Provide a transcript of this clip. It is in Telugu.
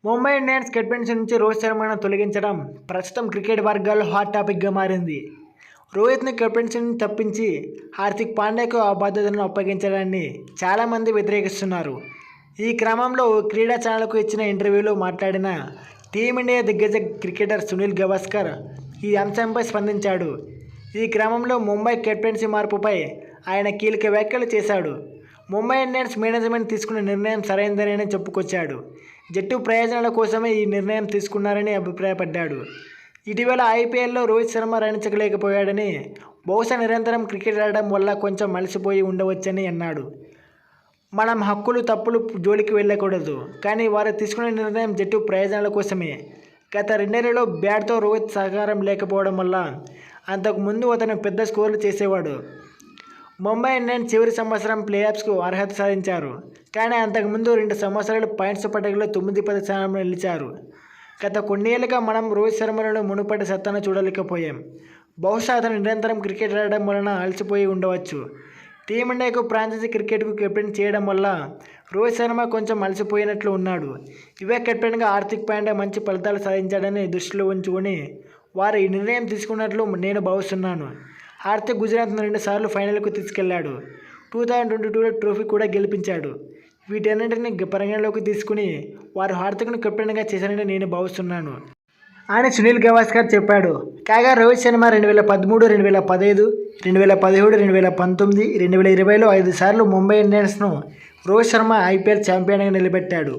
ముంబై ఇండియన్స్ కెప్టెన్సీ నుంచి రోహిత్ శర్మను తొలగించడం ప్రస్తుతం క్రికెట్ వర్గాల్లో హాట్ టాపిక్గా మారింది. రోహిత్ని కెప్టెన్సీ నుంచి తప్పించి హార్దిక్ పాండ్యాకు ఆ బాధ్యతలను అప్పగించడాన్ని చాలామంది వ్యతిరేకిస్తున్నారు. ఈ క్రమంలో ఓ క్రీడా ఛానల్కు ఇచ్చిన ఇంటర్వ్యూలో మాట్లాడిన టీమిండియా దిగ్గజ క్రికెటర్ సునీల్ గవాస్కర్ ఈ అంశంపై స్పందించాడు. ఈ క్రమంలో ముంబై కెప్టెన్సీ మార్పుపై ఆయన కీలక వ్యాఖ్యలు చేశాడు. ముంబై ఇండియన్స్ మేనేజ్మెంట్ తీసుకున్న నిర్ణయం సరైందని చెప్పుకొచ్చాడు. జట్టు ప్రయోజనాల కోసమే ఈ నిర్ణయం తీసుకున్నారని అభిప్రాయపడ్డాడు. ఇటీవల ఐపీఎల్లో రోహిత్ శర్మ రాణించలేకపోయాడని, బహుశా నిరంతరం క్రికెట్ ఆడడం వల్ల కొంచెం అలసిపోయి ఉండవచ్చని అన్నాడు. మనం హక్కులు తప్పులు జోలికి వెళ్ళకూడదు, కానీ వారు తీసుకున్న నిర్ణయం జట్టు ప్రయోజనాల కోసమే. గత 2 ఏళ్లలో బ్యాట్తో రోహిత్ సహకారం లేకపోవడం వల్ల అంతకుముందు అతను పెద్ద స్కోర్లు చేసేవాడు. ముంబై ఇండియన్స్ చివరి సంవత్సరం ప్లేఆఫ్స్కు అర్హత సాధించారు, కానీ అంతకుముందు 2 సంవత్సరాలు పాయింట్స్ పట్టికలో 9-10 స్థానంలో నిలిచారు. గత కొన్నేళ్లుగా మనం రోహిత్ శర్మలను మునుపటి సత్తాను చూడలేకపోయాం. బహుశా అతను నిరంతరం క్రికెట్ ఆడడం వలన అలసిపోయి ఉండవచ్చు. టీమిండియాకు ఫ్రాంచైజీ క్రికెట్కు కెప్టెన్ చేయడం వల్ల రోహిత్ శర్మ కొంచెం అలసిపోయినట్లు ఉన్నాడు. యువ కెప్టెన్గా హార్దిక్ పాండ్యా మంచి ఫలితాలు సాధించాడని దృష్టిలో ఉంచుకొని వారు ఈ నిర్ణయం తీసుకున్నట్లు నేను భావిస్తున్నాను. హార్దిక్ గుజరాత్ను 2 సార్లు ఫైనల్కు తీసుకెళ్లాడు. 2022లో ట్రోఫీ కూడా గెలిపించాడు. వీటన్నింటినీ పరిగణలోకి తీసుకుని వారు హార్దిక్ను కెప్టెన్గా చేశారని నేను భావిస్తున్నాను అని సునీల్ గవాస్కర్ చెప్పాడు. కాగా రోహిత్ శర్మ 2013, 2015, 2017, 2019, 2020లో 5 సార్లు ముంబై ఇండియన్స్ను రోహిత్ శర్మ ఐపీఎల్ ఛాంపియన్గా నిలబెట్టాడు.